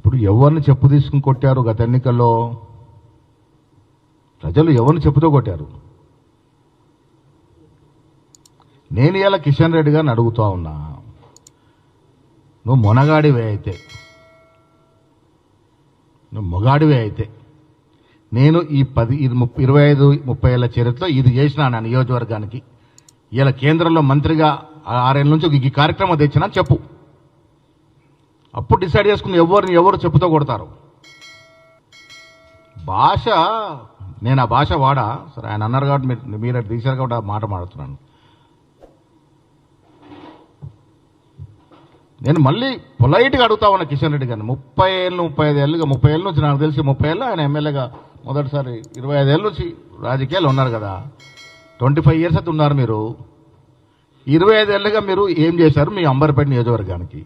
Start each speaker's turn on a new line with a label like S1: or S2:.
S1: ఇప్పుడు ఎవరిని చెప్పు తీసుకుని కొట్టారు గత ఎన్నికల్లో? ప్రజలు ఎవరిని చెప్పుతో కొట్టారు? నేను ఇలా కిషన్ రెడ్డి గారిని అడుగుతా ఉన్నా, నువ్వు మొనగాడివే అయితే, నువ్వు మొగాడివే అయితే నేను ఈ 25-30 ఏళ్ల చరిత్రలో ఇది చేసినా నా నియోజకవర్గానికి, ఇలా కేంద్రంలో మంత్రిగా 6 ఏళ్ళ నుంచి ఈ కార్యక్రమం తెచ్చినా చెప్పు. అప్పుడు డిసైడ్ చేసుకుని ఎవరు చెప్పుతో కొడతారు. భాష, నేను ఆ భాష వాడా సరే, ఆయన అన్నారు కాబట్టి మీరు తీశారు కాబట్టి ఆ మాట మాడుతున్నాను. నేను మళ్ళీ పొలైట్గా అడుగుతా ఉన్నా కిషన్ రెడ్డి గారిని. 30 ఏళ్ళ నుంచి నాకు తెలిసి 30 ఏళ్ళు ఆయన ఎమ్మెల్యేగా మొదటిసారి, 25 ఏళ్ళ నుంచి రాజకీయాలు ఉన్నారు కదా, 25 ఇయర్స్ అయితే ఉన్నారు మీరు. 25 ఏళ్ళుగా మీరు ఏం చేశారు మీ అంబర్పేట నియోజకవర్గానికి?